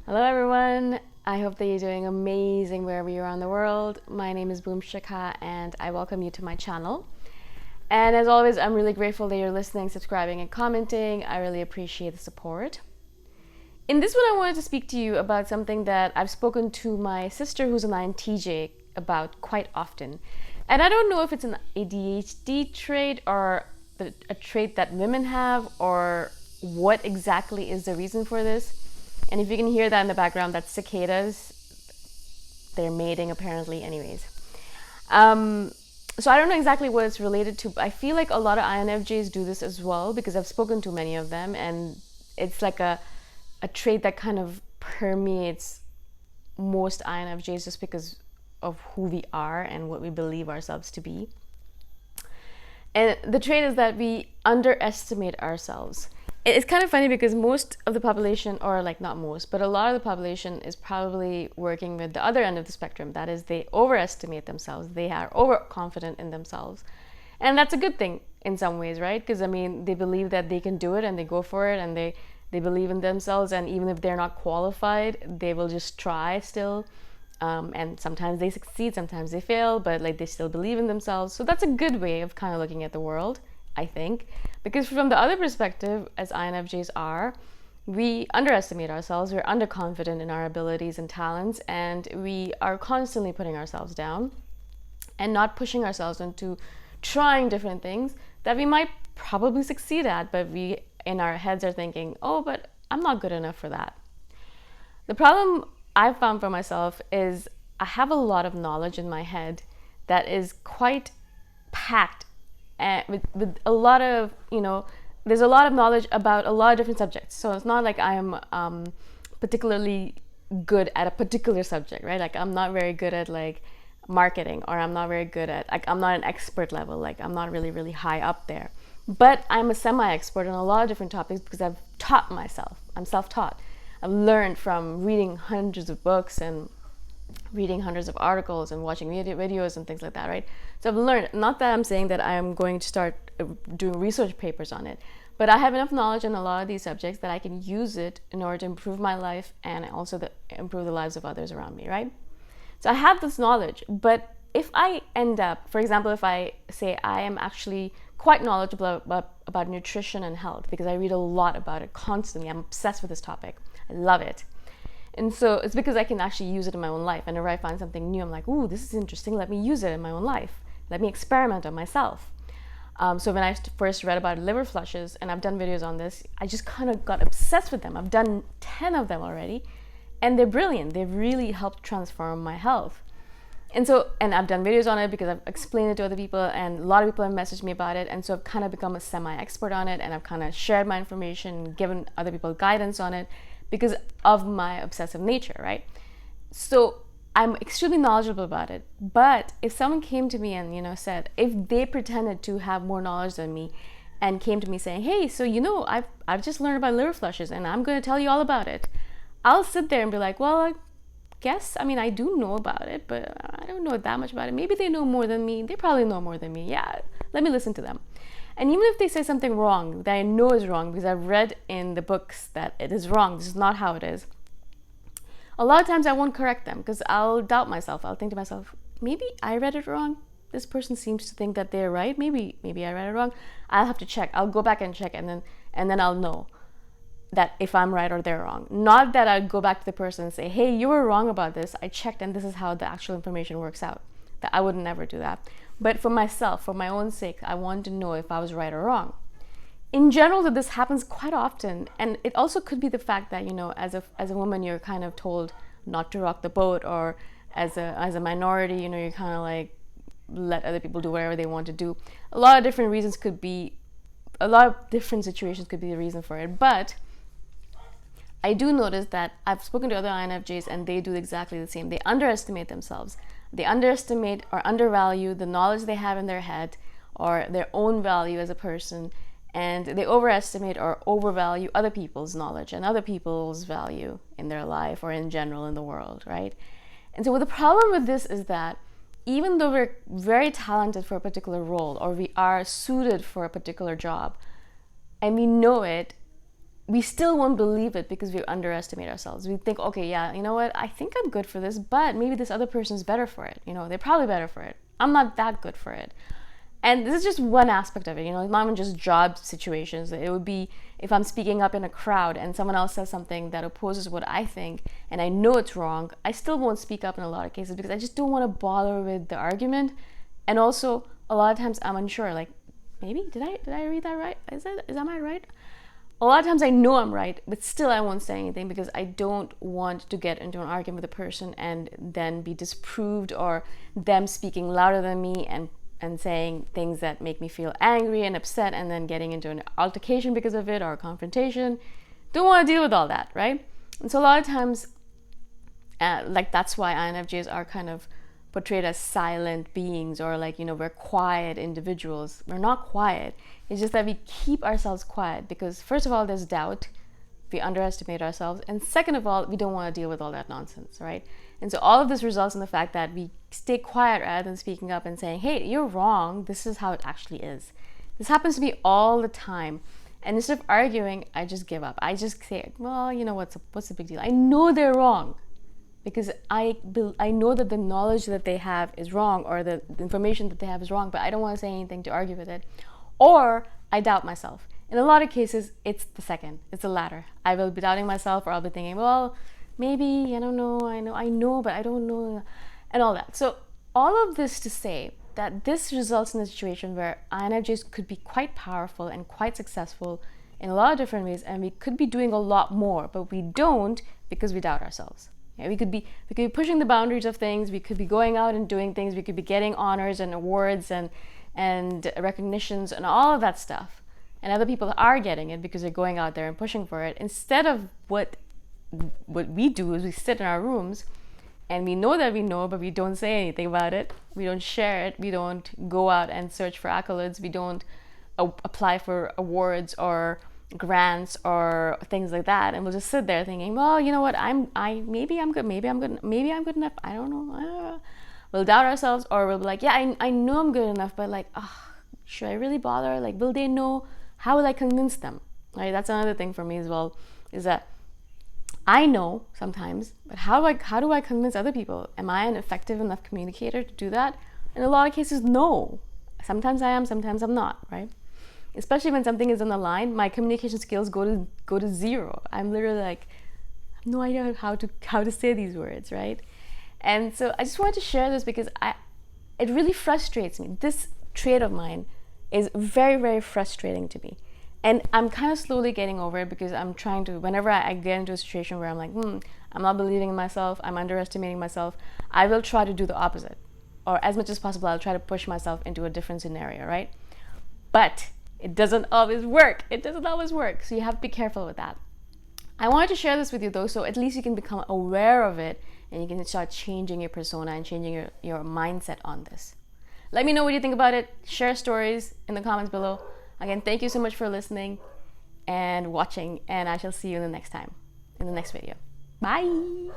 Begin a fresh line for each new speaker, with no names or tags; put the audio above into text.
Hello everyone, I hope that you're doing amazing wherever you are in the world. My name is Shikha and I welcome you to my channel. And as always, I'm really grateful that you're listening, subscribing and commenting. I really appreciate the support. In this one, I wanted to speak to you about something that I've spoken to my sister who's an INTJ about quite often. And I don't know if it's an ADHD trait or a trait that women have or what exactly is the reason for this. And if you can hear that in the background, that's cicadas. They're mating apparently anyways. So I don't know exactly what it's related to, but I feel like a lot of INFJs do this as well because I've spoken to many of them, and it's like a trait that kind of permeates most INFJs just because of who we are and what we believe ourselves to be. And the trait is that we underestimate ourselves. It's kind of funny because most of the population, or like not most, but a lot of the population is probably working with the other end of the spectrum. That is, they overestimate themselves. They are overconfident in themselves. And that's a good thing in some ways, right? Because I mean, they believe that they can do it and they go for it, and they believe in themselves. And even if they're not qualified, they will just try still. And sometimes they succeed, sometimes they fail, but like they still believe in themselves. So that's a good way of kind of looking at the world, I think. Because from the other perspective, as INFJs are, we underestimate ourselves, we're underconfident in our abilities and talents, and we are constantly putting ourselves down and not pushing ourselves into trying different things that we might probably succeed at, but we in our heads are thinking, oh, but I'm not good enough for that. The problem I've found for myself is I have a lot of knowledge in my head that is quite packed with a lot of, there's a lot of knowledge about a lot of different subjects. So it's not like I'm particularly good at a particular subject, right? Like I'm not very good at like marketing, or I'm not very good at, like I'm not an expert level, like I'm not really high up there. But I'm a semi-expert on a lot of different topics because I've taught myself. I'm self-taught. I've learned from reading hundreds of books and reading hundreds of articles and watching videos and things like that, right? So I've learned, not that I'm saying that I am going to start doing research papers on it, but I have enough knowledge in a lot of these subjects that I can use it in order to improve my life and also improve the lives of others around me, right? So I have this knowledge, but if I end up, for example, if I say I am actually quite knowledgeable about nutrition and health because I read a lot about it constantly, I'm obsessed with this topic, I love it. And so it's because I can actually use it in my own life. And if I find something new, I'm like, ooh, this is interesting. Let me use it in my own life. Let me experiment on myself. So when I first read about liver flushes, and I've done videos on this, I just kind of got obsessed with them. I've done 10 of them already. And they're brilliant. They've really helped transform my health. And I've done videos on it because I've explained it to other people, and a lot of people have messaged me about it. And so I've kind of become a semi-expert on it, and I've kind of shared my information, given other people guidance on it, because of my obsessive nature, right? So I'm extremely knowledgeable about it. But if someone came to me and said, if they pretended to have more knowledge than me and came to me saying, hey, so I've just learned about liver flushes and I'm going to tell you all about it, I'll sit there and be like, well, I do know about it, but I don't know that much about it. Maybe they know more than me. They probably know more than me. Yeah, let me listen to them. And even if they say something wrong that I know is wrong because I've read in the books that it is wrong, this is not how it is, a lot of times I won't correct them because I'll doubt myself. I'll think to myself, maybe I read it wrong. This person seems to think that they're right. Maybe I read it wrong. I'll have to check. I'll go back and check, and then I'll know that if I'm right or they're wrong. Not that I'd go back to the person and say, hey, you were wrong about this. I checked and this is how the actual information works out. That I would never do that. But for myself, for my own sake, I want to know if I was right or wrong. In general, that this happens quite often. And it also could be the fact that, as a woman, you're kind of told not to rock the boat, or as a minority, you're kind of like, let other people do whatever they want to do. A lot of different situations could be the reason for it. But I do notice that I've spoken to other INFJs and they do exactly the same. They underestimate themselves. They underestimate or undervalue the knowledge they have in their head or their own value as a person, and they overestimate or overvalue other people's knowledge and other people's value in their life or in general in the world, right? And so the problem with this is that even though we're very talented for a particular role or we are suited for a particular job and we know it, we still won't believe it because we underestimate ourselves. We think, okay, yeah, you know what? I think I'm good for this, but maybe this other person's better for it. You know, they're probably better for it. I'm not that good for it. And this is just one aspect of it, you know, not even just job situations. It would be if I'm speaking up in a crowd and someone else says something that opposes what I think and I know it's wrong, I still won't speak up in a lot of cases because I just don't want to bother with the argument. And also, a lot of times I'm unsure, like, maybe, did I read that right? Am I right? A lot of times I know I'm right, but still I won't say anything because I don't want to get into an argument with a person and then be disproved, or them speaking louder than me and saying things that make me feel angry and upset and then getting into an altercation because of it, or a confrontation. Don't want to deal with all that, right? And so a lot of times, like, that's why INFJs are kind of portrayed as silent beings, or like, you know, we're quiet individuals. We're not quiet. It's just that we keep ourselves quiet because, first of all, there's doubt. We underestimate ourselves. And second of all, we don't want to deal with all that nonsense, right? And so all of this results in the fact that we stay quiet rather than speaking up and saying, hey, you're wrong. This is how it actually is. This happens to me all the time. And instead of arguing, I just give up. I just say, well, you know, what's the big deal? I know they're wrong because I know that the knowledge that they have is wrong, or the information that they have is wrong, but I don't want to say anything to argue with it. Or I doubt myself. In a lot of cases, it's the second. It's the latter. I will be doubting myself, or I'll be thinking, well, maybe, I don't know, I know, but I don't know, and all that. So all of this to say that this results in a situation where INFJs could be quite powerful and quite successful in a lot of different ways, and we could be doing a lot more, but we don't because we doubt ourselves. Yeah, we could be pushing the boundaries of things. We could be going out and doing things. We could be getting honors and awards and recognitions and all of that stuff. And other people are getting it because they're going out there and pushing for it. Instead of what we do is we sit in our rooms and we know that we know, but we don't say anything about it. We don't share it. We don't go out and search for accolades. We don't apply for awards or grants or things like that. And we'll just sit there thinking, well, you know what? Maybe I'm good. Maybe I'm good enough. I don't know. We'll doubt ourselves, or we'll be like, yeah, I know I'm good enough, but like, should I really bother? Like, will they know? How will I convince them? Right? That's another thing for me as well, is that I know sometimes, but how do I convince other people? Am I an effective enough communicator to do that? In a lot of cases, no. Sometimes I am, sometimes I'm not, right? Especially when something is on the line, my communication skills go to zero. I'm literally like, I have no idea how to say these words, right? And so I just wanted to share this because it really frustrates me. This trait of mine is very, very frustrating to me. And I'm kind of slowly getting over it because I'm trying to, whenever I get into a situation where I'm like, I'm not believing in myself, I'm underestimating myself, I will try to do the opposite. Or as much as possible, I'll try to push myself into a different scenario, right? But it doesn't always work. So you have to be careful with that. I wanted to share this with you though, so at least you can become aware of it and you can start changing your persona and changing your mindset on this. Let me know what you think about it. Share stories in the comments below. Again, thank you so much for listening and watching, and I shall see you in the next video. Bye!